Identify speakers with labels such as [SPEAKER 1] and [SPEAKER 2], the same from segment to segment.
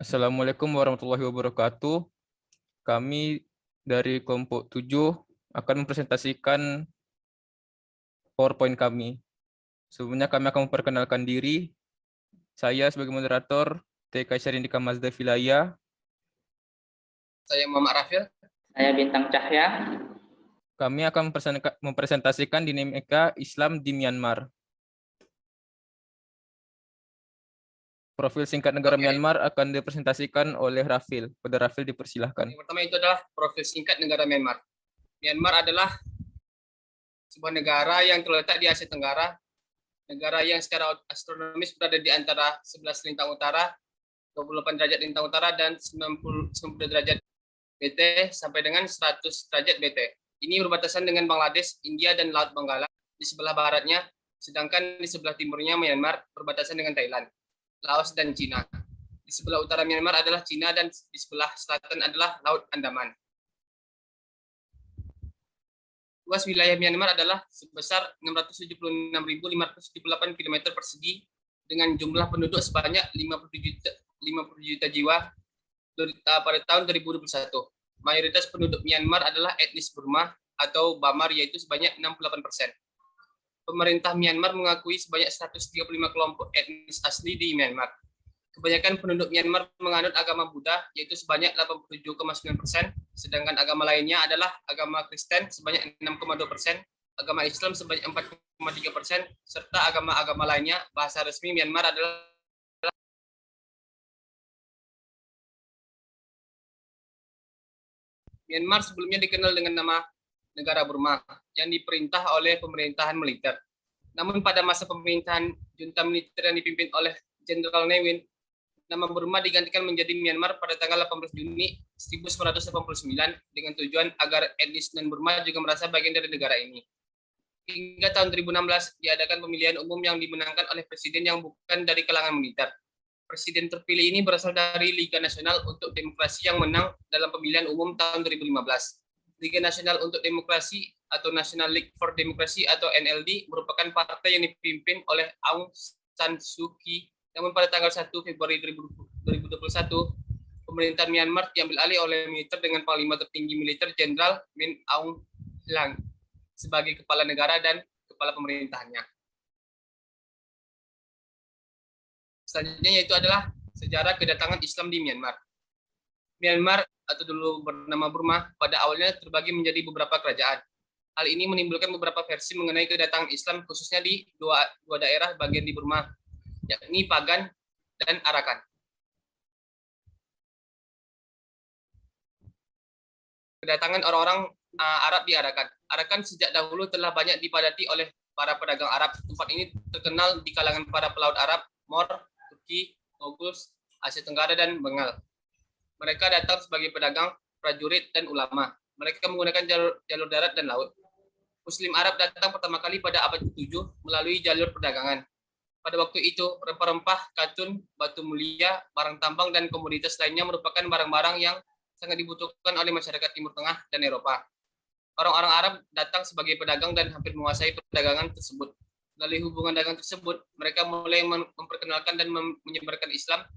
[SPEAKER 1] Assalamualaikum warahmatullahi wabarakatuh. Kami dari kelompok 7 akan mempresentasikan PowerPoint kami. Sebelumnya kami akan memperkenalkan diri. Saya sebagai moderator TK Syarindika Mazda Vilaya.
[SPEAKER 2] Saya Muhammad Rafil.
[SPEAKER 3] Saya Bintang Cahya.
[SPEAKER 1] Kami akan mempresentasikan dinamika Islam di Myanmar. Profil singkat negara Myanmar akan dipresentasikan oleh Rafil. Pada Rafil dipersilahkan.
[SPEAKER 2] Yang pertama itu adalah profil singkat negara Myanmar. Myanmar adalah sebuah negara yang terletak di Asia Tenggara, negara yang secara astronomis berada di antara 11 lintang utara, 28 derajat lintang utara, dan 90 derajat BT sampai dengan 100 derajat BT. Ini berbatasan dengan Bangladesh, India, dan Laut Benggala di sebelah baratnya, sedangkan di sebelah timurnya Myanmar berbatasan dengan Thailand, Laos, dan Cina. Di sebelah utara Myanmar adalah Cina dan di sebelah selatan adalah Laut Andaman. Luas wilayah Myanmar adalah sebesar 676.578 km persegi dengan jumlah penduduk sebanyak 50 juta jiwa pada tahun 2021. Mayoritas penduduk Myanmar adalah etnis Burma atau Bamar, yaitu sebanyak 68%. Pemerintah Myanmar mengakui sebanyak 135 kelompok etnis asli di Myanmar. Kebanyakan penduduk Myanmar menganut agama Buddha, yaitu sebanyak 87,9%, sedangkan agama lainnya adalah agama Kristen sebanyak 6,2%, agama Islam sebanyak 4,3%, serta agama-agama lainnya. Bahasa resmi Myanmar adalah Myanmar sebelumnya dikenal dengan nama negara Burma yang diperintah oleh pemerintahan militer. Namun pada masa pemerintahan junta militer yang dipimpin oleh Jenderal Ne Win, nama Burma digantikan menjadi Myanmar pada tanggal 18 Juni 1989 dengan tujuan agar etnis non-Burma juga merasa bagian dari negara ini. Hingga tahun 2016 diadakan pemilihan umum yang dimenangkan oleh presiden yang bukan dari kalangan militer. Presiden terpilih ini berasal dari Liga Nasional untuk Demokrasi yang menang dalam pemilihan umum tahun 2015. Liga Nasional untuk Demokrasi atau National League for Democracy atau NLD merupakan partai yang dipimpin oleh Aung San Suu Kyi. Namun pada tanggal 1 Februari 2021, pemerintahan Myanmar diambil alih oleh militer dengan Panglima tertinggi militer Jenderal Min Aung Hlaing sebagai kepala negara dan kepala pemerintahannya. Selanjutnya yaitu adalah sejarah kedatangan Islam di Myanmar. Myanmar atau dulu bernama Burma pada awalnya terbagi menjadi beberapa kerajaan. Hal ini menimbulkan beberapa versi mengenai kedatangan Islam khususnya di dua daerah bagian di Burma, yakni Pagan dan Arakan. Kedatangan orang-orang Arab di Arakan. Arakan sejak dahulu telah banyak dipadati oleh para pedagang Arab. Tempat ini terkenal di kalangan para pelaut Arab, Mor, Turki, Mongols, Asia Tenggara, dan Bengal. Mereka datang sebagai pedagang, prajurit, dan ulama. Mereka menggunakan jalur darat dan laut. Muslim Arab datang pertama kali pada abad ke-7 melalui jalur perdagangan. Pada waktu itu, rempah-rempah, katun, batu mulia, barang tambang, dan komoditas lainnya merupakan barang-barang yang sangat dibutuhkan oleh masyarakat Timur Tengah dan Eropa. Orang-orang Arab datang sebagai pedagang dan hampir menguasai perdagangan tersebut. Melalui hubungan dagang tersebut, mereka mulai memperkenalkan dan menyebarkan Islam.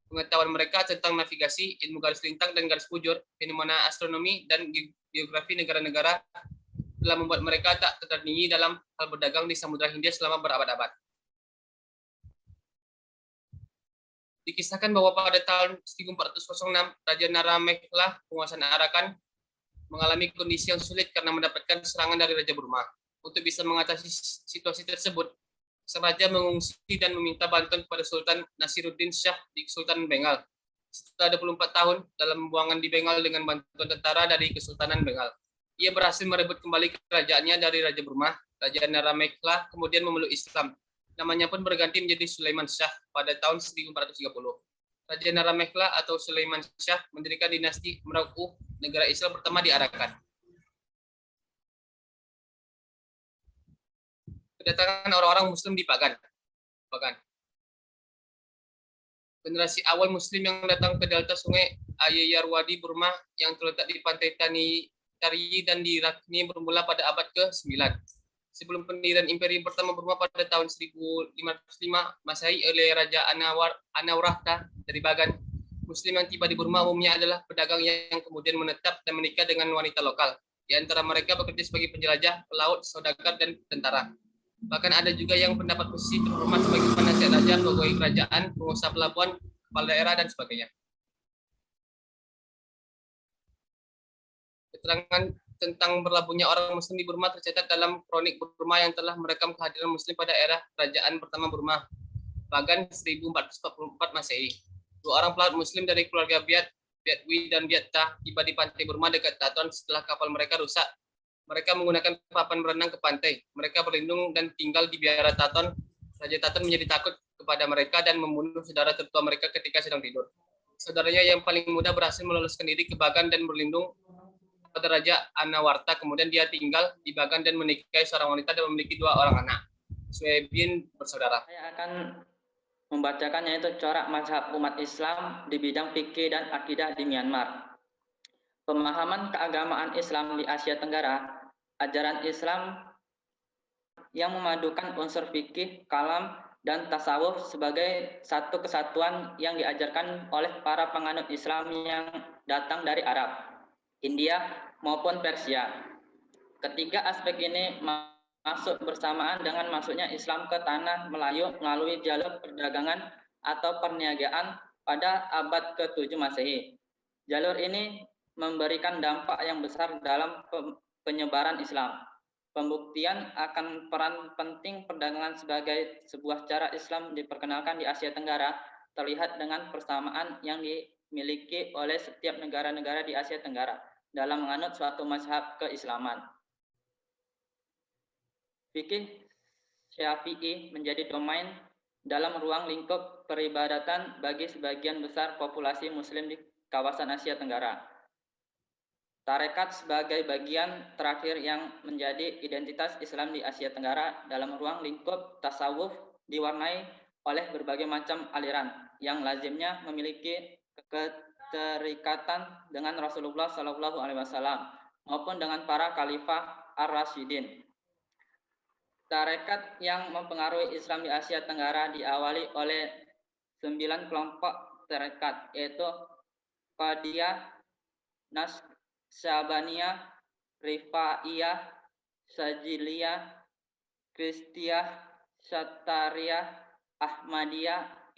[SPEAKER 2] Pengetahuan mereka tentang navigasi, ilmu garis lintang dan garis bujur, fenomena astronomi, dan geografi negara-negara telah membuat mereka tak tertandingi dalam hal berdagang di Samudra Hindia selama berabad-abad. Dikisahkan bahwa pada tahun 1406, Raja Naramekla, penguasa Arakan, mengalami kondisi yang sulit karena mendapatkan serangan dari Raja Burma. Untuk bisa mengatasi situasi tersebut, sang raja mengungsi dan meminta bantuan kepada Sultan Nasiruddin Shah di Kesultanan Bengal. Setelah 24 tahun dalam pembuangan di Bengal dengan bantuan tentara dari Kesultanan Bengal, ia berhasil merebut kembali kerajaannya dari Raja Burma. Raja Naramekla kemudian memeluk Islam. Namanya pun berganti menjadi Sulaiman Shah pada tahun 1430. Raja Naramekla atau Sulaiman Shah mendirikan dinasti Merauke, negara Islam pertama di Arakan. Kedatangan orang-orang Muslim di Pagan. Generasi awal Muslim yang datang ke delta sungai Ayeyarwady, Burma, yang terletak di pantai Taryi dan di Rakhine bermula pada abad ke-9. Sebelum pendirian Imperium pertama Burma pada tahun 1505 Masehi oleh Raja Anawarta dari Bagan, Muslim yang tiba di Burma umumnya adalah pedagang yang kemudian menetap dan menikah dengan wanita lokal. Di antara mereka bekerja sebagai penjelajah, pelaut, saudagar, dan tentara. Bahkan ada juga yang pendapat posisi terhormat sebagai penasihat raja, pegawai kerajaan, pengusaha pelabuhan, kepala daerah, dan sebagainya. Keterangan tentang berlabuhnya orang Muslim di Burma tercatat dalam kronik Burma yang telah merekam kehadiran Muslim pada era kerajaan pertama Burma, Pagan 1444 Masehi. 2 orang pelaut Muslim dari keluarga Biat, Biatwi dan Biatta tiba di pantai Burma dekat Taton setelah kapal mereka rusak. Mereka menggunakan papan berenang ke pantai. Mereka berlindung dan tinggal di biara Taton. Raja Taton menjadi takut kepada mereka dan membunuh saudara tertua mereka ketika sedang tidur. Saudaranya yang paling muda berhasil meloloskan diri ke Bagan dan berlindung pada Raja Anawarta. Kemudian dia tinggal di Bagan dan menikahi seorang wanita dan memiliki 2 orang anak. Swebin bersaudara.
[SPEAKER 3] Saya akan membacakan yaitu corak mazhab umat Islam di bidang fikih dan akidah di Myanmar. Pemahaman keagamaan Islam di Asia Tenggara, ajaran Islam yang memadukan unsur fikih, kalam, dan tasawuf sebagai satu kesatuan yang diajarkan oleh para penganut Islam yang datang dari Arab, India, maupun Persia. Ketiga aspek ini masuk bersamaan dengan masuknya Islam ke tanah Melayu melalui jalur perdagangan atau perniagaan pada abad ke-7 Masehi. Jalur ini memberikan dampak yang besar dalam penyebaran Islam. Pembuktian akan peran penting perdagangan sebagai sebuah cara Islam diperkenalkan di Asia Tenggara terlihat dengan persamaan yang dimiliki oleh setiap negara-negara di Asia Tenggara dalam menganut suatu mazhab keislaman. Fikih Syafi'i menjadi domain dalam ruang lingkup peribadatan bagi sebagian besar populasi Muslim di kawasan Asia Tenggara. Tarekat sebagai bagian terakhir yang menjadi identitas Islam di Asia Tenggara dalam ruang lingkup tasawuf diwarnai oleh berbagai macam aliran yang lazimnya memiliki keterikatan dengan Rasulullah SAW maupun dengan para khalifah ar-Rasyidin. Tarekat yang mempengaruhi Islam di Asia Tenggara diawali oleh 9 kelompok tarekat, yaitu Qadiyah, Naqsabandiyah, Rifaiyah, Sajiliyah, Kristiyah, Satariyah, Ahmadiyah,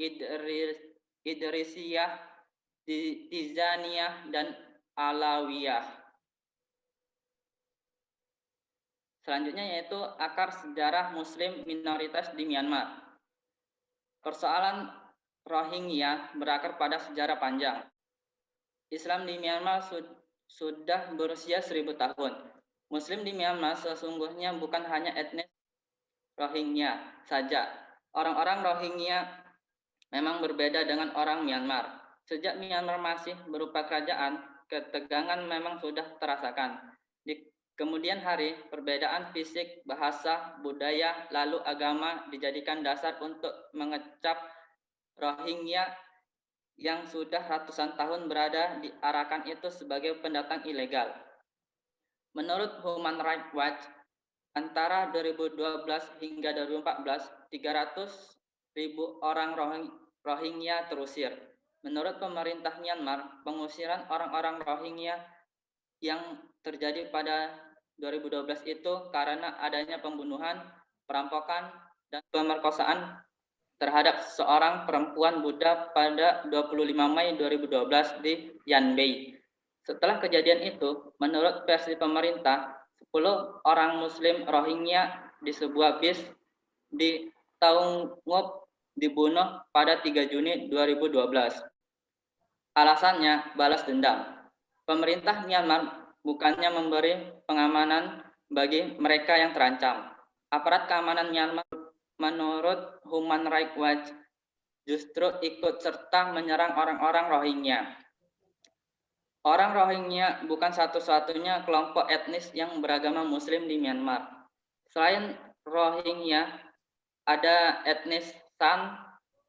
[SPEAKER 3] Idrisiyah, Tizaniyah, dan Alawiyah. Selanjutnya yaitu akar sejarah Muslim minoritas di Myanmar. Persoalan Rohingya berakar pada sejarah panjang. Islam di Myanmar sudah berusia 1000 tahun. Muslim di Myanmar sesungguhnya bukan hanya etnis Rohingya saja. Orang-orang Rohingya memang berbeda dengan orang Myanmar. Sejak Myanmar masih berupa kerajaan, ketegangan memang sudah terasakan. Di kemudian hari, perbedaan fisik, bahasa, budaya, lalu agama dijadikan dasar untuk mengecap Rohingya yang sudah ratusan tahun berada di Arakan itu sebagai pendatang ilegal. Menurut Human Rights Watch, antara 2012 hingga 2014, 300.000 orang Rohingya terusir. Menurut pemerintah Myanmar, pengusiran orang-orang Rohingya yang terjadi pada 2012 itu karena adanya pembunuhan, perampokan, dan pemerkosaan terhadap seorang perempuan Buddha pada 25 Mei 2012 di Yanbei. Setelah kejadian itu, menurut versi pemerintah, 10 orang Muslim Rohingya di sebuah bis di Taungub dibunuh pada 3 Juni 2012. Alasannya balas dendam. Pemerintah Myanmar bukannya memberi pengamanan bagi mereka yang terancam. Aparat keamanan Myanmar menurut Human Rights Watch justru ikut serta menyerang orang-orang Rohingya. Orang Rohingya bukan satu-satunya kelompok etnis yang beragama Muslim di Myanmar. Selain Rohingya, ada etnis San,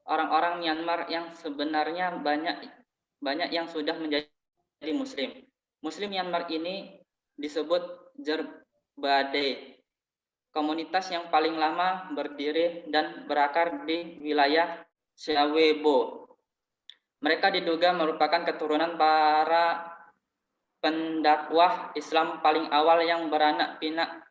[SPEAKER 3] orang-orang Myanmar yang sebenarnya banyak yang sudah menjadi Muslim. Muslim Myanmar ini disebut Jerbade, komunitas yang paling lama berdiri dan berakar di wilayah Siawebo. Mereka diduga merupakan keturunan para pendakwah Islam paling awal yang beranak pinak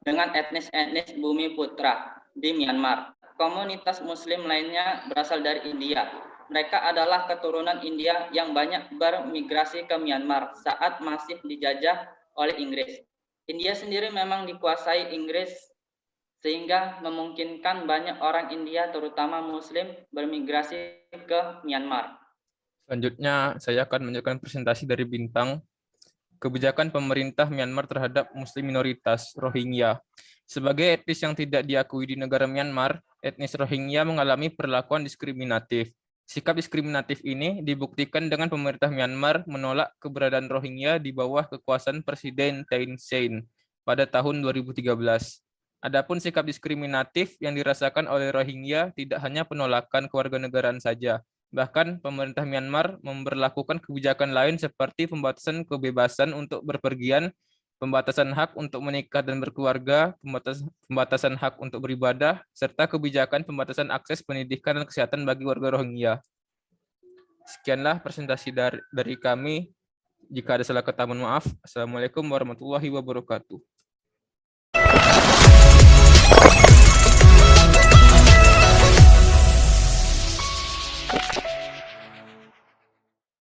[SPEAKER 3] dengan etnis-etnis Bumi Putra di Myanmar. Komunitas Muslim lainnya berasal dari India. Mereka adalah keturunan India yang banyak bermigrasi ke Myanmar saat masih dijajah oleh Inggris. India sendiri memang dikuasai Inggris sehingga memungkinkan banyak orang India terutama Muslim bermigrasi ke Myanmar.
[SPEAKER 1] Selanjutnya, saya akan menunjukkan presentasi dari Bintang, kebijakan pemerintah Myanmar terhadap Muslim minoritas Rohingya. Sebagai etnis yang tidak diakui di negara Myanmar, etnis Rohingya mengalami perlakuan diskriminatif. Sikap diskriminatif ini dibuktikan dengan pemerintah Myanmar menolak keberadaan Rohingya di bawah kekuasaan Presiden Thein Sein pada tahun 2013. Adapun sikap diskriminatif yang dirasakan oleh Rohingya tidak hanya penolakan kewarganegaraan saja, bahkan pemerintah Myanmar memberlakukan kebijakan lain seperti pembatasan kebebasan untuk berpergian, pembatasan hak untuk menikah dan berkeluarga, pembatasan hak untuk beribadah, serta kebijakan pembatasan akses pendidikan dan kesehatan bagi warga Rohingya. Sekianlah presentasi dari kami. Jika ada salah kata, mohon maaf. Assalamualaikum warahmatullahi wabarakatuh.